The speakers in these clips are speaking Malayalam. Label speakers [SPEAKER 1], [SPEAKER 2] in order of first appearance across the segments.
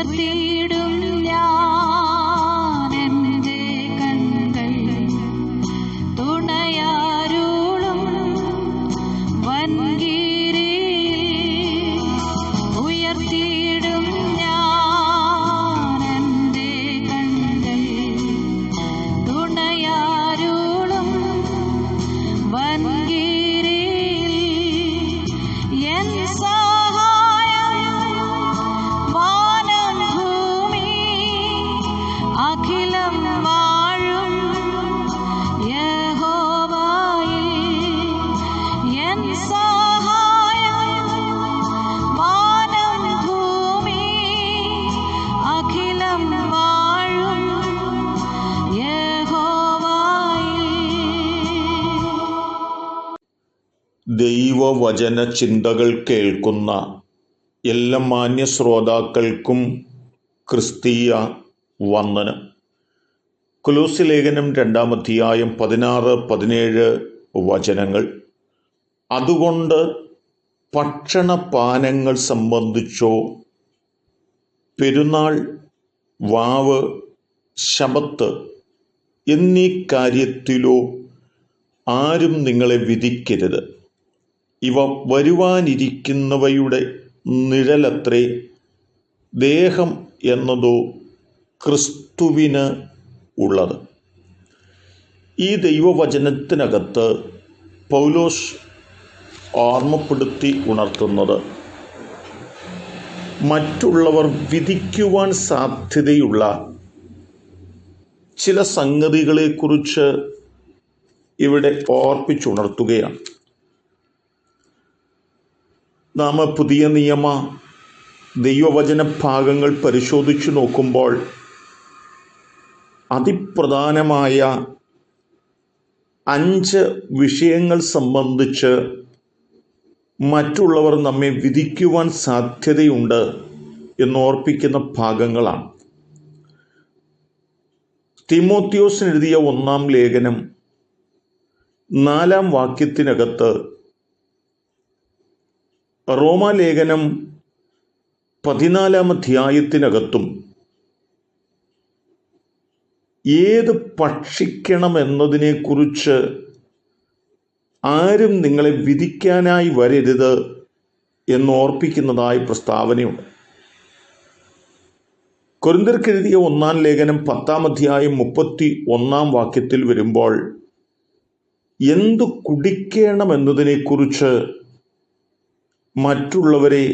[SPEAKER 1] ഉയർത്തിയിടും ഞാൻ എൻ്റെ കണ്ണുകൾ തുണയാരുളും വൻകീരിയിൽ. ഉയർത്തിയിടും ഞാൻ എൻ്റെ കണ്ണുകൾ തുണയാരുളും വൻകീരിയിൽ. എൻ അഖിലം വാഴും യഹോവയിൽ. എൻ സഹായം വാനം ഭൂമി അഖിലം വാഴും യഹോവയിൽ.
[SPEAKER 2] ദൈവവചന ചിന്തകൾ കേൾക്കുന്ന എല്ലാ മാന്യ ശ്രോതാക്കൾക്കും ക്രിസ്തീയ വന്ദനം. കൊലോസ്യ ലേഖനം 2-ാം അധ്യായം 16-17 വചനങ്ങൾ. അതുകൊണ്ട് ഭക്ഷണപാനങ്ങൾ സംബന്ധിച്ചോ പെരുന്നാൾ, വാവ്, ശബത്ത് എന്നീ കാര്യത്തിലോ ആരും നിങ്ങളെ വിധിക്കരുത്. ഇവ വരുവാനിരിക്കുന്നവയുടെ നിഴലത്രേ. ദേഹം എന്നതോ ക്രിസ്തുവിന് ഉള്ളത്. ഈ ദൈവവചനത്തിനകത്ത് പൗലോസ് ഓർമ്മപ്പെടുത്തി ഉണർത്തുന്നത് മറ്റുള്ളവർ വിധിക്കുവാൻ സാധ്യതയുള്ള ചില സംഗതികളെക്കുറിച്ച് ഇവിടെ ഓർപ്പിച്ചുണർത്തുകയാണ്. നാം പുതിയ നിയമ ദൈവവചന ഭാഗങ്ങൾ പരിശോധിച്ചു നോക്കുമ്പോൾ അതിപ്രധാനമായ 5 വിഷയങ്ങൾ സംബന്ധിച്ച് മറ്റുള്ളവർ നമ്മെ വിധിക്കുവാൻ സാധ്യതയുണ്ട് എന്നോർപ്പിക്കുന്ന ഭാഗങ്ങളാണ്. തീമോത്തിയോസിന് എഴുതിയ 1-ാം ലേഖനം 4-ാം വാക്യത്തിനകത്ത്, റോമാലേഖനം 14-ാം അധ്യായത്തിനകത്തും ഏത് ഭക്ഷിക്കണമെന്നതിനെക്കുറിച്ച് ആരും നിങ്ങളെ വിധിക്കാനായി വരരുത് എന്നോർപ്പിക്കുന്നതായ പ്രസ്താവനയുണ്ട്. കൊരിന്ത്യർക്കെഴുതിയ 1-ാം ലേഖനം 10-ാം അധ്യായം 31-ാം വാക്യത്തിൽ വരുമ്പോൾ എന്തു കുടിക്കണമെന്നതിനെക്കുറിച്ച് മറ്റുള്ളവരെ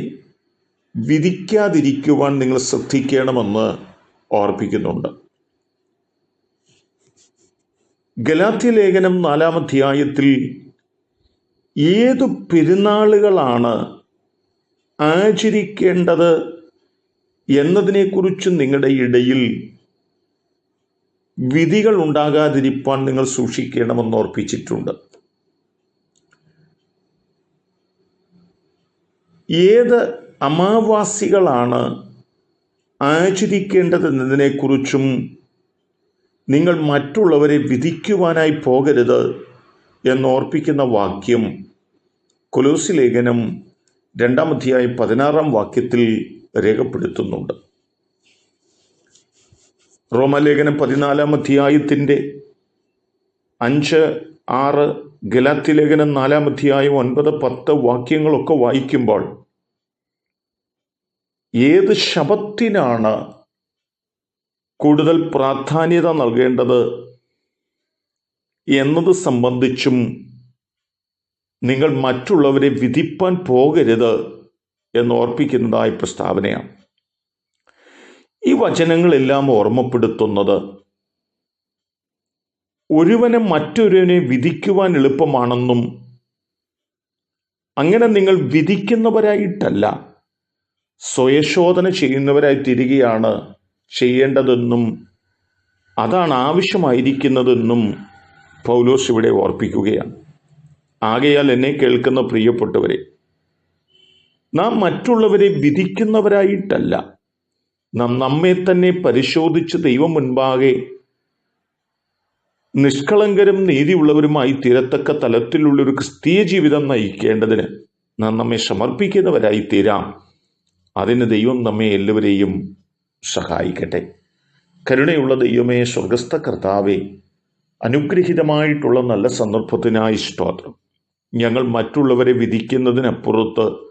[SPEAKER 2] വിധിക്കാതിരിക്കുവാൻ നിങ്ങൾ ശ്രദ്ധിക്കണമെന്ന് ഓർപ്പിക്കുന്നുണ്ട്. ഗലാത്യ ലേഖനം 4-ാം അധ്യായത്തിൽ ഏതു പെരുന്നാളുകളാണ് ആചരിക്കേണ്ടത് എന്നതിനെക്കുറിച്ച് നിങ്ങളുടെ ഇടയിൽ വിധികൾ ഉണ്ടാകാതിരിപ്പാൻ നിങ്ങൾ സൂക്ഷിക്കണമെന്ന് ഓർപ്പിച്ചിട്ടുണ്ട്. ഏത് അമാവാസികളാണ് ആചരിക്കേണ്ടതെന്നതിനെക്കുറിച്ചും നിങ്ങൾ മറ്റുള്ളവരെ വിധിക്കുവാനായി പോകരുത് എന്നോർപ്പിക്കുന്ന വാക്യം കൊലോസ്യ ലേഖനം 2-ാം അധ്യായം 16-ാം വാക്യത്തിൽ രേഖപ്പെടുത്തുന്നുണ്ട്. റോമാലേഖനം 14-ാം അധ്യായത്തിൻ്റെ 5, 6, ഗലാത്യ ലേഖനം 4-ാം അധ്യായം 9, 10 വാക്യങ്ങളൊക്കെ വായിക്കുമ്പോൾ ഏത് ശബത്തിനാണ് കൂടുതൽ പ്രാധാന്യത നൽകേണ്ടത് എന്നത് സംബന്ധിച്ചും നിങ്ങൾ മറ്റുള്ളവരെ വിധിപ്പാൻ പോകരുത് എന്നോർപ്പിക്കുന്നതായ പ്രസ്താവനയാണ്. ഈ വചനങ്ങളെല്ലാം ഓർമ്മപ്പെടുത്തുന്നത് ഒരുവനെ മറ്റൊരുവനെ വിധിക്കുവാൻ എളുപ്പമാണെന്നും അങ്ങനെ നിങ്ങൾ വിധിക്കുന്നവരായിട്ടല്ല സ്വയശോധന ചെയ്യുന്നവരായി തീരുകയാണ് ചെയ്യേണ്ടതെന്നും അതാണ് ആവശ്യമായിരിക്കുന്നതെന്നും പൗലോസ് ഇവിടെ ഓർപ്പിക്കുകയാണ്. ആകയാൽ എന്നെ കേൾക്കുന്ന പ്രിയപ്പെട്ടവരെ, നാം മറ്റുള്ളവരെ വിധിക്കുന്നവരായിട്ടല്ല, നാം നമ്മെ തന്നെ പരിശോധിച്ച് ദൈവം മുൻപാകെ നിഷ്കളങ്കരും നീതിയുള്ളവരുമായി തീരത്തക്ക തലത്തിലുള്ളൊരു ക്രിസ്തീയ ജീവിതം നയിക്കേണ്ടതിന് നാം നമ്മെ സമർപ്പിക്കുന്നവരായി തീരാം. അതിന് ദൈവം നമ്മെ എല്ലാവരെയും സഹായിക്കട്ടെ. കരുണയുള്ള ദൈവമേ, സ്വർഗസ്ഥ കർത്താവേ, അനുഗ്രഹീതമായിട്ടുള്ള നല്ല സന്ദർഭത്തിനായി സ്തോത്രം. ഞങ്ങൾ മറ്റുള്ളവരെ വിധിക്കുന്നതിനപ്പുറത്ത്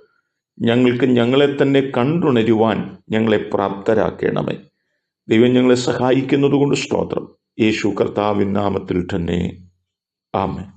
[SPEAKER 2] ഞങ്ങൾക്ക് ഞങ്ങളെ തന്നെ കണ്ടുണരുവാൻ ഞങ്ങളെ പ്രാപ്തരാക്കണമേ. ദൈവം ഞങ്ങളെ സഹായിക്കുന്നത് കൊണ്ട് സ്തോത്രം. യേശു കർത്താവിൻ നാമത്തിൽ തന്നെ ആമേൻ.